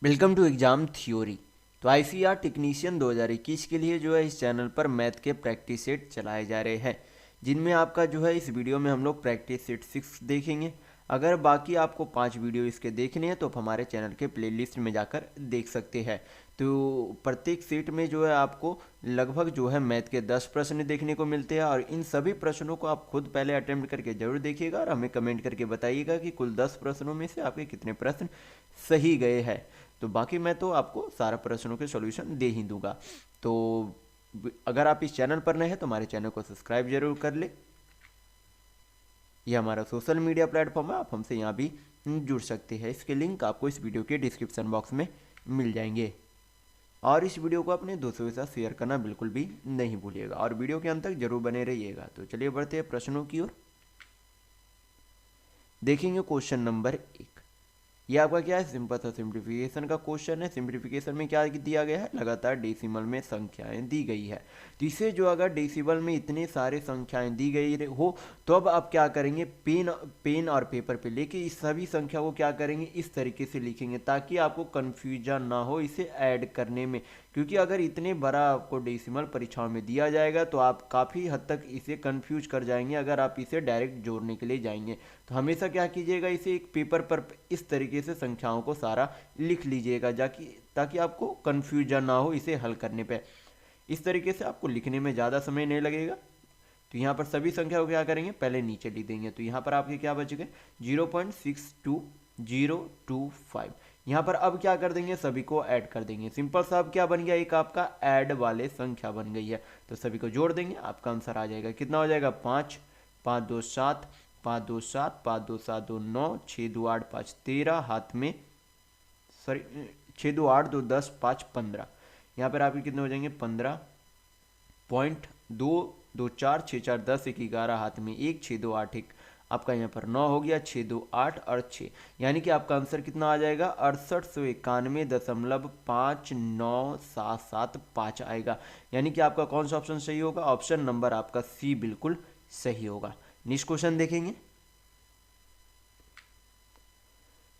Welcome to exam theory. तो ICR technician 2021 के लिए जो है इस चैनल पर मैथ के प्रैक्टिस सेट चलाए जा रहे हैं, जिनमें आपका जो है इस वीडियो में हम लोग प्रैक्टिस सेट 6 देखेंगे। अगर बाकी आपको 5 वीडियो इसके देखने हैं तो आप हमारे चैनल के प्लेलिस्ट में जाकर देख सकते हैं। तो प्रत्येक सेट में जो है आपको लगभग जो है मैथ के 10 प्रश्न देखने को मिलते हैं, और इन सभी प्रश्नों को आप खुद पहले अटेम्प्ट करके जरूर देखिएगा और हमें कमेंट करके बताइएगा कि कुल 10 प्रश्नों में से आपके कितने प्रश्न सही गए हैं। तो बाकी मैं तो आपको सारा प्रश्नों के सॉल्यूशन दे ही दूंगा। तो अगर आप इस चैनल पर नए हैं तो हमारे चैनल को सब्सक्राइब जरूर कर ले। यह हमारा सोशल मीडिया प्लेटफॉर्म है, आप हमसे यहाँ भी जुड़ सकते हैं। इसके लिंक आपको इस वीडियो के डिस्क्रिप्शन बॉक्स में मिल जाएंगे। और इस वीडियो को अपने दोस्तों के साथ शेयर करना बिल्कुल भी नहीं भूलिएगा, और वीडियो के अंत तक जरूर बने रहिएगा। तो चलिए बढ़ते हैं प्रश्नों की ओर। देखेंगे क्वेश्चन नंबर 1। ये आपका क्या है, सिंपल सा सिंप्लीफिकेशन का क्वेश्चन है। सिंप्लीफिकेशन में क्या दिया गया है, लगातार डेसिमल में संख्याएं दी गई है। तो इसे जो अगर डेसिमल में इतने सारे संख्याएं दी गई हो तो अब आप क्या करेंगे, पेन और पेपर पे लेके इस सभी संख्या को क्या करेंगे, इस तरीके से लिखेंगे ताकि आपको कन्फ्यूजन ना हो इसे ऐड करने में। क्योंकि अगर इतने बड़ा आपको डेसिमल परीक्षाओं में दिया जाएगा तो आप काफ़ी हद तक इसे कंफ्यूज कर जाएंगे अगर आप इसे डायरेक्ट जोड़ने के लिए जाएंगे। तो हमेशा क्या कीजिएगा, इसे एक पेपर पर इस तरीके से संख्याओं को सारा लिख लीजिएगा जाकि ताकि आपको कंफ्यूजन ना हो इसे हल करने पे। इस तरीके से आपको लिखने में ज़्यादा समय नहीं लगेगा। तो यहाँ पर सभी संख्या को क्या करेंगे, पहले नीचे लिख देंगे। तो यहाँ पर आपके क्या बच गए, 0.62025। यहाँ पर अब क्या कर देंगे, सभी को ऐड कर देंगे। सिंपल सा अब क्या बन गया, एक आपका ऐड वाले संख्या बन गई है। तो सभी को जोड़ देंगे, आपका आंसर आ जाएगा। कितना हो जाएगा, 5, 5 2 7, 5 2 7, 5 2 7 2 9, 6 2 8 5 13, हाथ में सॉरी 6 2 8 2 10 5 15। यहाँ पर आपके कितने हो जाएंगे, 15.224 6 4 10 1 11, हाथ में 1, 6 2 8 1, आपका यहाँ पर 9 हो गया, 6 2 8 और 6, यानी कि आपका आंसर कितना आ जाएगा, 6891.5977 आएगा। यानी कि आपका कौन सा ऑप्शन सही होगा, ऑप्शन नंबर आपका सी बिल्कुल सही होगा। नेक्स्ट क्वेश्चन देखेंगे,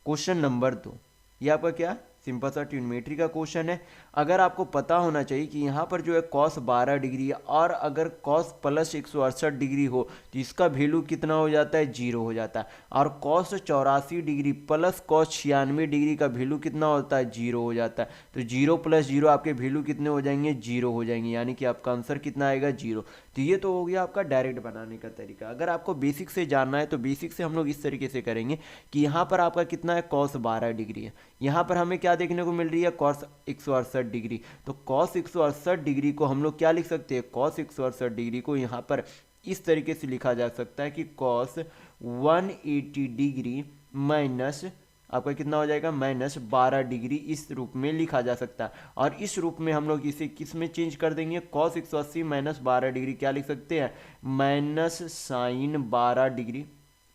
क्वेश्चन नंबर 2। ये आपका क्या, सिंपल सा ट्रिग्नोमेट्री का क्वेश्चन है। अगर आपको पता होना चाहिए कि यहाँ पर जो है कॉस 12 डिग्री है, और अगर कॉस प्लस 168 डिग्री हो तो इसका वैल्यू कितना हो जाता है, 0 हो जाता है। और cos 84 degree plus cos 96 degree का वैल्यू कितना होता है, 0 हो जाता है। तो 0 प्लस 0 आपके वैल्यू कितने हो जाएंगे, 0 हो जाएंगे, यानी कि आपका आंसर कितना आएगा, 0। तो ये तो हो गया आपका डायरेक्ट बनाने का तरीका। अगर आपको बेसिक से जानना है तो बेसिक से हम लोग इस तरीके से करेंगे कि यहाँ पर आपका कितना है, कॉस 12 डिग्री है। यहाँ पर हमें क्या देखने को मिल रही है, कॉस 168 डिग्री। तो कॉस 168 डिग्री को हम लोग क्या लिख सकते हैं, कॉस 168 डिग्री को यहाँ पर इस तरीके से लिखा जा सकता है कि कॉस 180 डिग्री माइनस आपका कितना हो जाएगा, -12 डिग्री, इस रूप में लिखा जा सकता है। और इस रूप में हम लोग इसे किस में चेंज कर देंगे, कॉस 180 -12 डिग्री क्या लिख सकते हैं, minus sine 12 degree,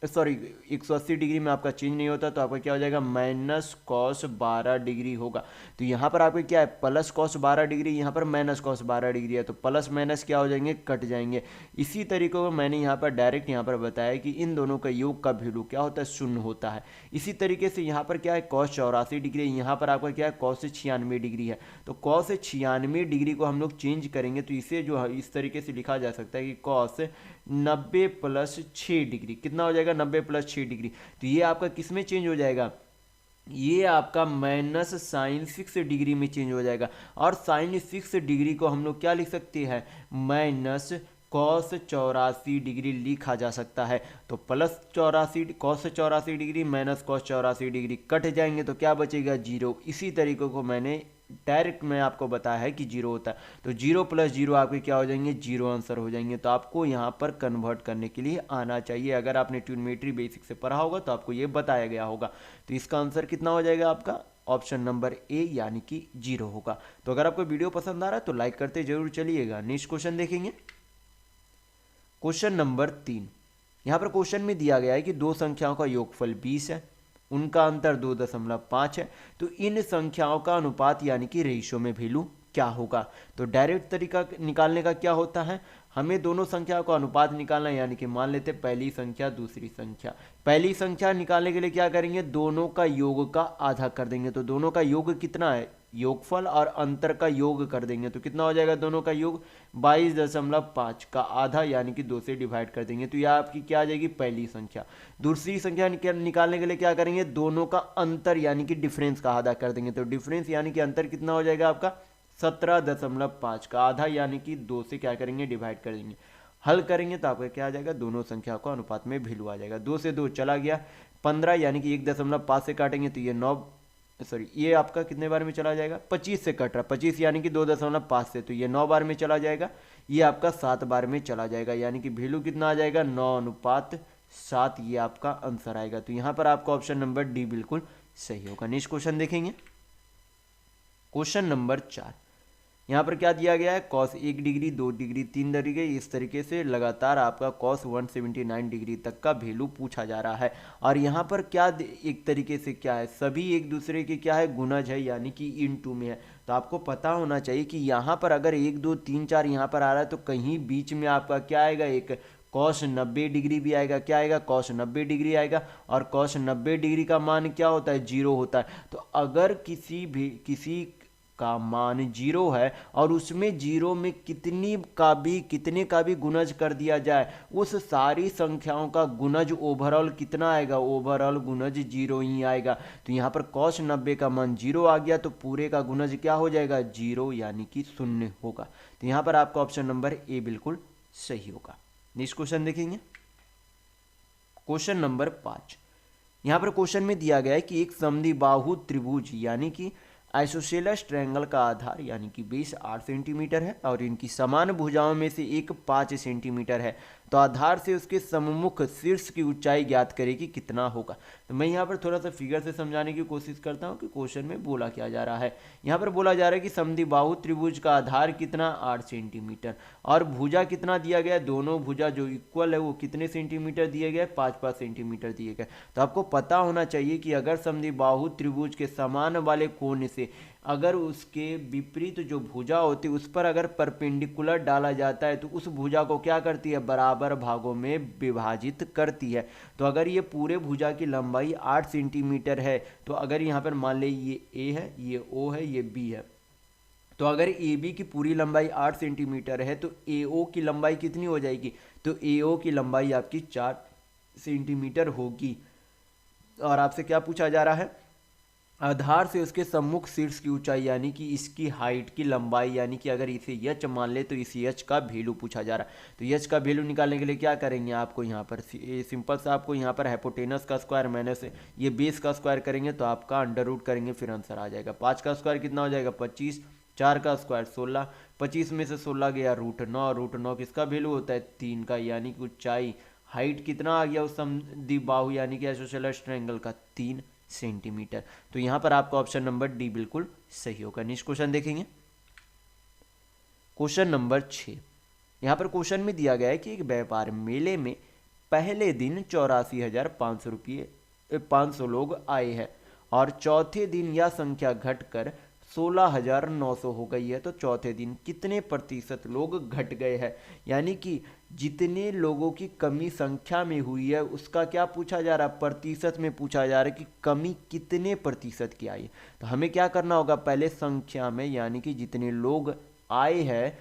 sorry 180 degree में आपका चेंज नहीं होता, तो आपका क्या हो जाएगा, माइनस कॉस 12 डिग्री होगा। तो यहाँ पर आपका क्या है, प्लस कॉस 12 डिग्री, यहाँ पर माइनस कॉस 12 डिग्री है, तो प्लस माइनस क्या हो जाएंगे, कट जाएंगे। इसी तरीके को मैंने यहाँ पर डायरेक्ट यहाँ पर बताया कि इन दोनों का योग का वैल्यू क्या होता है, 0 होता है। इसी तरीके से यहाँ पर क्या है, कॉस 84 डिग्री, यहाँ पर आपका क्या है, कॉस 96 डिग्री है। तो कॉस 96 डिग्री को हम लोग चेंज करेंगे तो इसे जो है इस तरीके से लिखा जा सकता है कि कॉस 90 प्लस 6 डिग्री, कितना हो जाएगा, 90 प्लस 6 डिग्री। तो ये आपका किस में चेंज हो जाएगा, ये आपका माइनस साइन 6 डिग्री में चेंज हो जाएगा। और साइन 6 डिग्री को हम लोग क्या लिख सकते हैं, माइनस कॉस 84 डिग्री लिखा जा सकता है। तो plus 84 cos 84 degree minus cos 84 degree cut जाएंगे तो क्या बचेगा, 0। इसी तरीके को मैंने डायरेक्ट में आपको बताया है कि 0 होता है। तो 0 प्लस 0 आपके क्या हो जाएंगे, 0 आंसर हो जाएंगे। तो आपको यहाँ पर कन्वर्ट करने के लिए आना चाहिए। अगर आपने ट्रिग्नोमेट्री बेसिक से पढ़ा होगा तो आपको ये बताया गया होगा। तो इसका आंसर कितना हो जाएगा आपका, ऑप्शन नंबर ए यानी कि 0 होगा। तो अगर आपको वीडियो पसंद आ रहा है तो लाइक करते जरूर चलिएगा। नेक्स्ट क्वेश्चन देखेंगे, क्वेश्चन नंबर 3। यहाँ पर क्वेश्चन में दिया गया है कि दो संख्याओं का योगफल 20 है, उनका अंतर 2.5 है, तो इन संख्याओं का अनुपात यानी कि रेशियो में वैल्यू क्या होगा। तो डायरेक्ट तरीका निकालने का क्या होता है, हमें दोनों संख्या का अनुपात निकालना है, यानी कि मान लेते पहली संख्या दूसरी संख्या। पहली संख्या निकालने के लिए क्या करेंगे, दोनों का योग का आधा कर देंगे। तो दोनों का योग कितना है, योगफल और अंतर का योग कर देंगे तो कितना हो जाएगा, दोनों का योग 22.5 का आधा यानी कि 2 से डिवाइड कर देंगे। तो यह आपकी क्या आ जाएगी, पहली संख्या। दूसरी संख्या निकालने के लिए क्या करेंगे, दोनों का अंतर यानी कि डिफरेंस का आधा कर देंगे। तो डिफरेंस यानी कि अंतर कितना हो जाएगा आपका 17.5 का आधा यानी कि 2 से क्या करेंगे, डिवाइड कर देंगे। हल करेंगे तो आपका क्या आ जाएगा, दोनों संख्या को अनुपात में वैल्यू आ जाएगा। 2 से 2 चला गया, 15 यानी कि 1.5 से काटेंगे तो ये 9, सॉरी ये आपका कितने बार में चला जाएगा, 25 से कट रहा, 25 यानी कि 2.5 से, तो ये 9 बार में चला जाएगा। ये आपका 7 बार में चला जाएगा, यानी कि वैल्यू कितना आ जाएगा, 9:7। ये आपका आंसर आएगा। तो यहाँ पर आपका ऑप्शन नंबर डी बिल्कुल सही होगा। नेक्स्ट क्वेश्चन देखेंगे, क्वेश्चन नंबर 4। यहाँ पर क्या दिया गया है, कॉस 1 डिग्री 2 डिग्री 3 डिग्री, इस तरीके से लगातार आपका कॉस 179 डिग्री तक का वैल्यू पूछा जा रहा है। और यहाँ पर क्या एक तरीके से क्या है, सभी एक दूसरे के क्या है, गुणज है, यानी कि इनटू में है। तो आपको पता होना चाहिए कि यहाँ पर अगर 1 2 3 4 यहाँ पर आ रहा है तो कहीं बीच में आपका क्या आएगा, एक कॉस 90 डिग्री भी आएगा। क्या आएगा, कॉस 90 डिग्री आएगा। और कॉस 90 डिग्री का मान क्या होता है, 0 होता है। तो अगर किसी का मान 0 है और उसमें 0 में कितने का भी गुणज कर दिया जाए, उस सारी संख्याओं का गुणज ओवरऑल कितना आएगा, ओवरऑल गुणज 0 ही आएगा। तो यहाँ पर cos 90 का मान 0 आ गया तो पूरे का गुणज क्या हो जाएगा, 0 यानी कि 0 होगा। तो यहाँ पर आपका ऑप्शन नंबर ए बिल्कुल सही होगा। नेक्स्ट क्वेश्चन देखेंगे, क्वेश्चन नंबर 5। यहाँ पर क्वेश्चन में दिया गया है कि एक समद्विबाहु त्रिभुज यानी कि आइसोसेलेस ट्रायंगल का आधार यानी कि बेस 8 सेंटीमीटर है और इनकी समान भुजाओं में से एक 5 सेंटीमीटर है। तो आधार से उसके सम्मुख शीर्ष की ऊंचाई ज्ञात करेगी कितना होगा। तो मैं यहाँ पर थोड़ा सा फिगर से समझाने की कोशिश करता हूँ कि क्वेश्चन में बोला क्या जा रहा है। यहाँ पर बोला जा रहा है कि समद्विबाहु त्रिभुज का आधार कितना, 8 सेंटीमीटर, और भुजा कितना दिया गया, दोनों भुजा जो इक्वल है वो कितने सेंटीमीटर दिए गए, 5-5 सेंटीमीटर दिए गए। तो आपको पता होना चाहिए कि अगर समद्विबाहु त्रिभुज के समान वाले कोण से अगर उसके विपरीत जो भुजा होती है उस पर अगर परपेंडिकुलर डाला जाता है तो उस भुजा को क्या करती है, बराबर भागों में विभाजित करती है। तो अगर ये पूरे भुजा की लंबाई 8 सेंटीमीटर है तो अगर यहाँ पर मान ले ये ए है, ये ओ है, ये बी है, तो अगर ए बी की पूरी लंबाई 8 सेंटीमीटर है तो ए ओ की लंबाई कितनी हो जाएगी, तो ए ओ की लंबाई आपकी 4 सेंटीमीटर होगी। और आपसे क्या पूछा जा रहा है, आधार से उसके सम्मुख शीर्ष की ऊंचाई यानी कि इसकी हाइट की लंबाई, यानी कि अगर इसे यच मान ले तो इस यच का वैल्यू पूछा जा रहा है। तो यच का वैल्यू निकालने के लिए क्या करेंगे, आपको यहाँ पर सिंपल सा आपको यहाँ पर हाइपोटेनस का स्क्वायर माइनस ये बेस का स्क्वायर करेंगे तो आपका अंडर रूट करेंगे फिर आंसर आ जाएगा। 5 का स्क्वायर कितना हो जाएगा, 25, 4 का स्क्वायर 16, 25 में से 16 गया √9, √9 किसका वैल्यू होता है, 3 का, यानी कि ऊंचाई हाइट कितना आ गया उस समद्विबाहु यानी कि आइसोसेलेस ट्रायंगल का, 3 सेंटीमीटर। तो यहां पर आपका ऑप्शन नंबर डी बिल्कुल सही होगा। नेक्स्ट क्वेश्चन देखेंगे, क्वेश्चन नंबर 6। यहां पर क्वेश्चन में दिया गया है कि एक व्यापार मेले में पहले दिन 84,500 रुपये 500 लोग आए हैं और चौथे दिन यह संख्या घटकर 16,900 हो गई है। तो चौथे दिन कितने प्रतिशत लोग घट गए हैं, यानी कि जितने लोगों की कमी संख्या में हुई है उसका क्या पूछा जा रहा है, प्रतिशत में पूछा जा रहा है कि कमी कितने प्रतिशत की आई है। तो हमें क्या करना होगा, पहले संख्या में यानी कि जितने लोग आए हैं,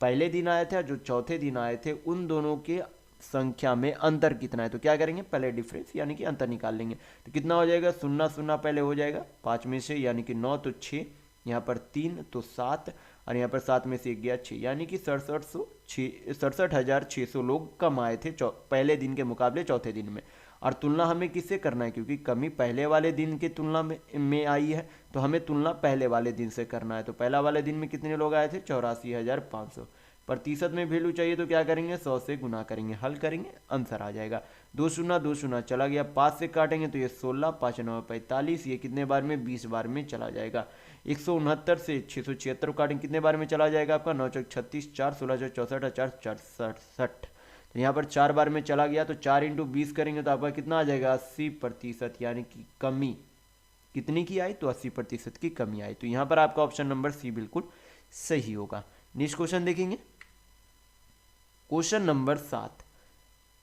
पहले दिन आए थे और जो चौथे दिन आए थे उन दोनों के संख्या में अंतर कितना है। तो क्या करेंगे, पहले डिफरेंस यानी कि अंतर निकाल लेंगे। तो कितना हो जाएगा, 0 0 पहले हो जाएगा 5 में से, यानी कि 9 तो 6, यहाँ पर 3 तो 7 और यहाँ पर 7 में से 1 गया 6, यानी कि 67,600 लोग कम आए थे पहले दिन के मुकाबले चौथे दिन में। और तुलना हमें किससे करना है, क्योंकि कमी पहले वाले दिन की तुलना में आई है तो हमें तुलना पहले वाले दिन से करना है। तो पहला वाले दिन में कितने लोग आए थे, 84,500। प्रतिशत में वैल्यू चाहिए तो क्या करेंगे, 100 से गुना करेंगे, हल करेंगे, आंसर आ जाएगा। 2 0 2 0 चला गया, 5 से काटेंगे तो ये 16, 5 9 45, ये कितने बार में, 20 बार में चला जाएगा। 169 से 676 काटेंगे, कितने बार में चला जाएगा आपका, 9 चौक 36, 4 16 चौक 64, 4 67। तो यहाँ पर 4 बार में चला गया तो 4 × 20 करेंगे तो आपका कितना आ जाएगा, 80%, यानी कि कमी कितनी की आई, तो 80% की कमी आई। तो यहाँ पर आपका ऑप्शन नंबर सी बिल्कुल सही होगा। नेक्स्ट क्वेश्चन देखेंगे, क्वेश्चन नंबर 7।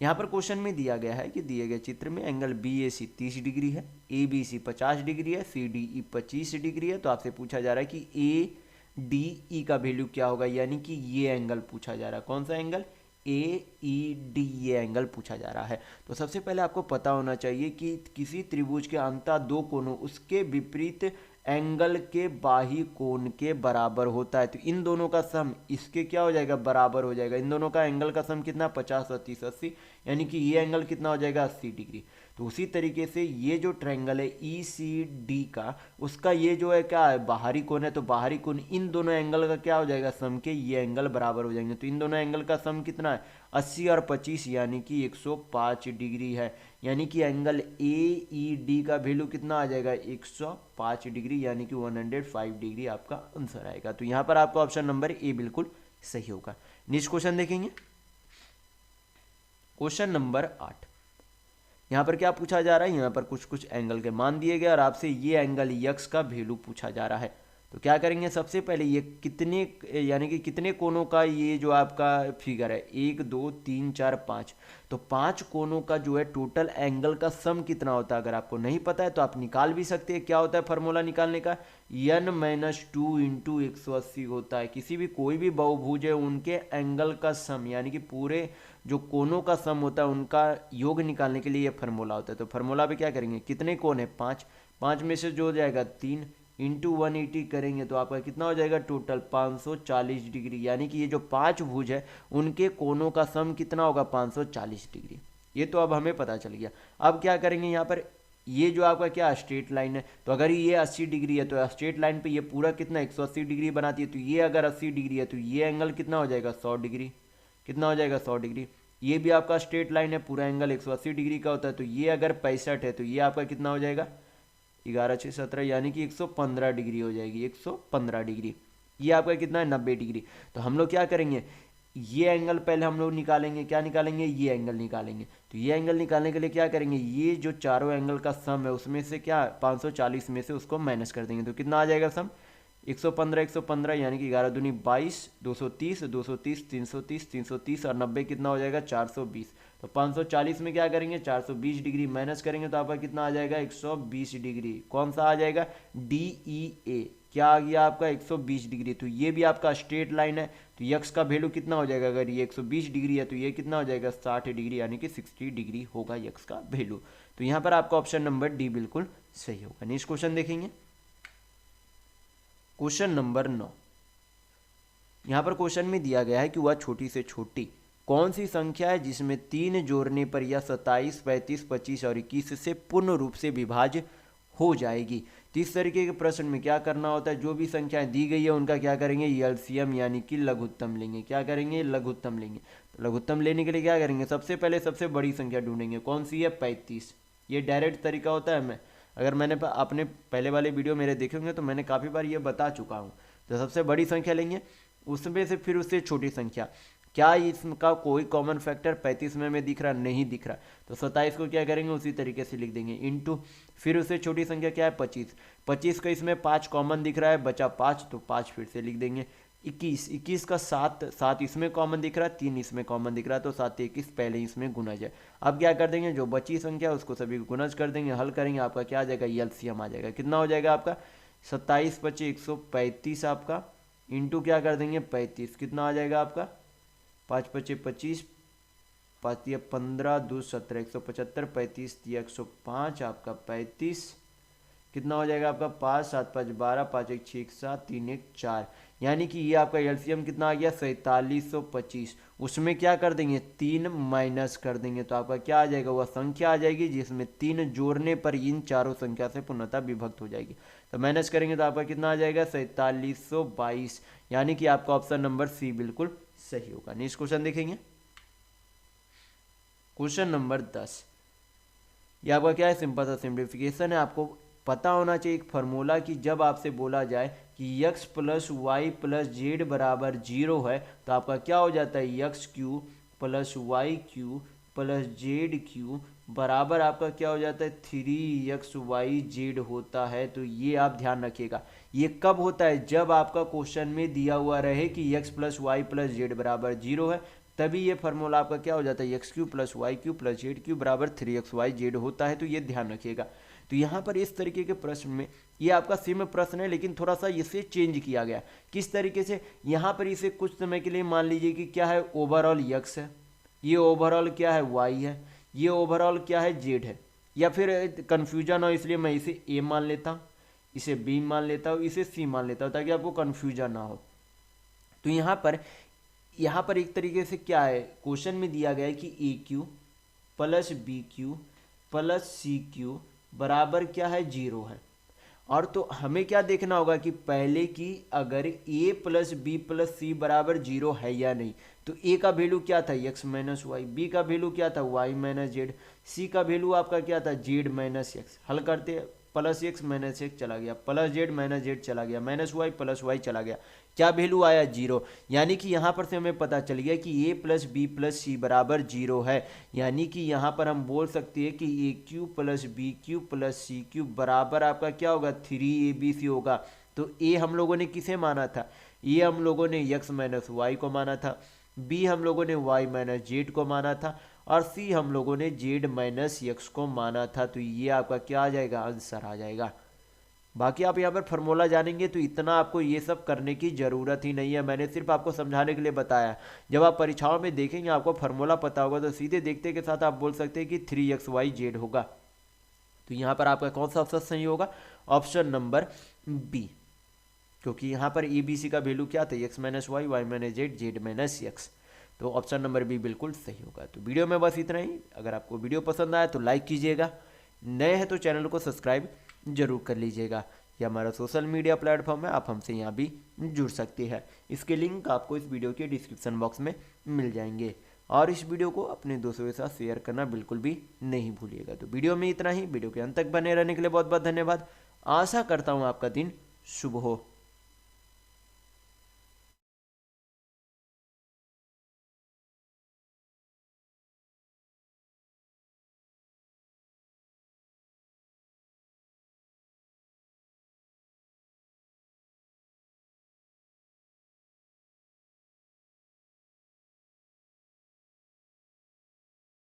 यहाँ पर क्वेश्चन में दिया गया है कि दिए गए चित्र में एंगल बी ए सी 30 डिग्री है, ए बी सी 50 डिग्री है, सी डी ई 25 डिग्री है। तो आपसे पूछा जा रहा है कि ए डी ई का वैल्यू क्या होगा, यानी कि ये एंगल पूछा जा रहा है। कौन सा एंगल? ए ई डी, ये एंगल पूछा जा रहा है। तो सबसे पहले आपको पता होना चाहिए कि किसी त्रिभुज के अंतः दो कोणों उसके विपरीत एंगल के बाही कोण के बराबर होता है। तो इन दोनों का सम इसके क्या हो जाएगा? बराबर हो जाएगा। इन दोनों का एंगल का सम कितना? 50 और 30 80, यानी कि ये एंगल कितना हो जाएगा? 80 डिग्री। तो उसी तरीके से ये जो ट्रायंगल है ई सी डी का, उसका ये जो है क्या है? बाहरी कोण है। तो बाहरी कोण इन दोनों एंगल का क्या हो जाएगा? सम के ये एंगल बराबर हो जाएंगे। तो इन दोनों एंगल का सम कितना है? 80 और 25, यानी कि 105 डिग्री है। यानी कि एंगल ए ई डी का वैल्यू कितना आ जाएगा? 105 डिग्री, यानी कि 105 डिग्री आपका आंसर आएगा। तो यहाँ पर आपका ऑप्शन नंबर ए बिल्कुल सही होगा। नेक्स्ट क्वेश्चन देखेंगे, क्वेश्चन नंबर 8। यहाँ पर क्या पूछा जा रहा है? यहाँ पर कुछ कुछ एंगल के मान दिए गए और आपसे ये एंगल यक्स का वैल्यू पूछा जा रहा है। तो क्या करेंगे? सबसे पहले ये कितने, यानी कि कितने कोणों का ये जो आपका फिगर है, 1 2 3 4 5, तो 5 कोणों का जो है टोटल एंगल का सम कितना होता है? अगर आपको नहीं पता है तो आप निकाल भी सकते हैं। क्या होता है फार्मूला निकालने का? n-2 इंटू 180 होता है। किसी भी कोई भी बहुभुज है उनके एंगल का सम, यानी कि पूरे जो कोणों का सम होता है उनका योग निकालने के लिए ये फार्मूला होता है। तो फार्मूला पे क्या करेंगे? कितने कोण है? 5, 5 में से जो हो जाएगा 3 इंटू 180 करेंगे तो आपका कितना हो जाएगा? Total 540 degree. यानी कि ये जो 5 भुज है उनके कोणों का सम कितना होगा? 540 डिग्री। ये तो अब हमें पता चल गया। अब क्या करेंगे? यहाँ पर ये जो आपका क्या स्ट्रेट लाइन है, तो अगर ये 80 डिग्री है तो स्ट्रेट लाइन पे ये पूरा कितना 180 डिग्री बनाती है। तो ये अगर 80 डिग्री है तो ये एंगल कितना हो जाएगा? 100 डिग्री। कितना हो जाएगा? 100 डिग्री। ये भी आपका स्ट्रेट लाइन है, पूरा एंगल 180 डिग्री का होता है। तो ये अगर 65 है तो ये आपका कितना हो जाएगा? 11 6 17, यानी कि 115 डिग्री हो जाएगी। 115 डिग्री। ये आपका कितना है? 90 डिग्री। तो हम लोग क्या करेंगे? ये एंगल पहले हम लोग निकालेंगे। क्या निकालेंगे? ये एंगल निकालेंगे। तो ये एंगल निकालने के लिए क्या करेंगे? ये जो चारों एंगल का सम है उसमें से क्या 540 में से उसको माइनस कर देंगे। तो कितना आ जाएगा सम? 115 115, यानी कि 11 दूनी 22, 230 230 330 330 और 90 कितना हो जाएगा? 420। तो 540 में क्या करेंगे? 420 डिग्री माइनस करेंगे तो आपका कितना आ जाएगा? 120 डिग्री। कौन सा आ जाएगा? डी ई ए। क्या आ गया आपका? 120 डिग्री। तो ये भी आपका स्ट्रेट लाइन है। तो यक्स का वैल्यू कितना हो जाएगा? अगर ये 120 डिग्री है तो ये कितना हो जाएगा? 60 डिग्री, यानी कि 60 डिग्री होगा यक्स का वैल्यू। तो यहाँ पर आपका ऑप्शन नंबर डी बिल्कुल सही होगा। नेक्स्ट क्वेश्चन देखेंगे, क्वेश्चन नंबर 9। यहाँ पर क्वेश्चन में दिया गया है कि वह छोटी से छोटी कौन सी संख्या है जिसमें 3 जोड़ने पर यह 27 35 25 और 21 से पूर्ण रूप से विभाज्य हो जाएगी। तो इस तरीके के प्रश्न में क्या करना होता है? जो भी संख्याएं दी गई है उनका क्या करेंगे? एलसीएम यानी कि लघुत्तम लेंगे। क्या करेंगे? लघुत्तम लेंगे। तो लघुत्तम लेने के लिए क्या करेंगे? सबसे पहले सबसे बड़ी संख्या ढूंढेंगे। कौन सी है? 35। ये डायरेक्ट तरीका होता है। अगर मैंने आपने पहले वाले वीडियो मेरे देखे होंगे तो मैंने काफ़ी बार ये बता चुका हूँ। तो सबसे बड़ी संख्या लेंगे, उसमें से फिर उससे छोटी संख्या। क्या इसका कोई कॉमन फैक्टर 35 में दिख रहा? नहीं दिख रहा। तो 27 को क्या करेंगे? उसी तरीके से लिख देंगे इनटू, फिर उससे छोटी संख्या क्या है? 25। 25 का इसमें 5 कॉमन दिख रहा है, बचा 5 तो 5 फिर से लिख देंगे। 21 का 7 इसमें कॉमन दिख रहा है, 3 इसमें कॉमन दिख रहा है, तो 7 21 पहले इसमें गुना जाए। अब क्या कर देंगे? जो बची संख्या उसको सभी को गुणज कर देंगे, हल करेंगे, आपका क्या आ जाएगा? एलसीएम आ जाएगा। कितना हो जाएगा आपका? 27 25 135 आपका, इंटू क्या कर देंगे? 35। कितना आ जाएगा आपका? 5 25 25, 5 15 2 17 175, 35 105 आपका 35। कितना हो जाएगा आपका? 5 7 5 12, 5 1 6 7, 3 1 4, यानी कि ये आपका एलसीएम कितना आ गया? 4725। उसमें क्या कर देंगे? 3 माइनस कर देंगे तो आपका क्या आ जाएगा? वह संख्या आ जाएगी जिसमें 3 जोड़ने पर इन चारों संख्या से पूर्णतः विभक्त हो जाएगी। तो माइनस करेंगे तो आपका कितना आ जाएगा? 4722, यानी कि आपका ऑप्शन नंबर सी बिल्कुल सही होगा। नेक्स्ट क्वेश्चन देखेंगे, क्वेश्चन नंबर 10। ये आपका क्या है? सिंपल सा सिंप्लीफिकेशन है। आपको पता होना चाहिए एक फार्मूला कि जब आपसे बोला जाए कि x plus y plus z बराबर 0 है तो आपका क्या हो जाता है? X cube plus y cube plus z cube बराबर आपका क्या हो जाता है? 3xyz होता है। तो ये आप ध्यान रखिएगा। ये कब होता है? जब आपका क्वेश्चन में दिया हुआ रहे कि x plus y plus z बराबर 0 है, तभी ये फार्मूला आपका क्या हो जाता है, x cube plus y cube plus z cube बराबर 3xyz होता है। तो ये ध्यान रखिएगा। तो यहाँ पर इस तरीके के प्रश्न में, ये आपका सेम प्रश्न है लेकिन थोड़ा सा इसे चेंज किया गया। किस तरीके से, यहाँ पर इसे कुछ समय के लिए मान लीजिए कि क्या है, ओवरऑल यक्स है, ये ओवरऑल क्या है, वाई है, ये ओवरऑल क्या है, जेड है। या फिर कन्फ्यूजन हो इसलिए मैं इसे ए मान लेता हूँ, इसे बी मान लेता हूँ, इसे सी मान लेता हूँ, ताकि आपको कन्फ्यूजन ना हो। तो यहाँ पर एक तरीके से क्या है, क्वेश्चन में दिया गया है कि A cube plus B cube plus C cube बराबर क्या है, 0 है। और तो हमें क्या देखना होगा कि पहले की अगर a प्लस बी प्लस सी बराबर 0 है या नहीं। तो a का वैल्यू क्या था, x माइनस वाई, बी का वैल्यू क्या था, y माइनस जेड, सी का वैल्यू आपका क्या था, z माइनस एक्स। हल करते प्लस एक्स माइनस एक्स चला गया, प्लस जेड माइनस जेड चला गया, माइनस वाई प्लस वाई चला गया, क्या वैल्यू आया, 0। यानी कि यहाँ पर से हमें पता चल गया कि a प्लस बी प्लस सी बराबर 0 है। यानी कि यहाँ पर हम बोल सकते हैं कि A cube plus B cube plus C cube बराबर आपका क्या होगा, 3abc होगा। तो a हम लोगों ने किसे माना था, ये हम लोगों ने x माइनस वाई को माना था, b हम लोगों ने y माइनस जेड को माना था, और c हम लोगों ने z माइनस एक्स को माना था। तो ये आपका क्या आ जाएगा, आंसर आ जाएगा। बाकी आप यहाँ पर फार्मूला जानेंगे तो इतना आपको ये सब करने की ज़रूरत ही नहीं है, मैंने सिर्फ आपको समझाने के लिए बताया। जब आप परीक्षाओं में देखेंगे आपको फार्मूला पता होगा तो सीधे देखते के साथ आप बोल सकते हैं कि 3xyz होगा। तो यहाँ पर आपका कौन सा ऑप्शन सही होगा, ऑप्शन नंबर बी, क्योंकि यहाँ पर ए बी सी का वैल्यू क्या था, x minus y, y minus z, z minus x. तो ऑप्शन नंबर बी बिल्कुल सही होगा। तो वीडियो में बस इतना ही। अगर आपको वीडियो पसंद आया तो लाइक कीजिएगा, नए हैं तो चैनल को सब्सक्राइब जरूर कर लीजिएगा। या हमारा सोशल मीडिया प्लेटफॉर्म है, आप हमसे यहाँ भी जुड़ सकते हैं। इसके लिंक आपको इस वीडियो के डिस्क्रिप्शन बॉक्स में मिल जाएंगे। और इस वीडियो को अपने दोस्तों के साथ शेयर करना बिल्कुल भी नहीं भूलिएगा। तो वीडियो में इतना ही। वीडियो के अंत तक बने रहने के लिए बहुत बहुत धन्यवाद। आशा करता हूँ आपका दिन शुभ हो।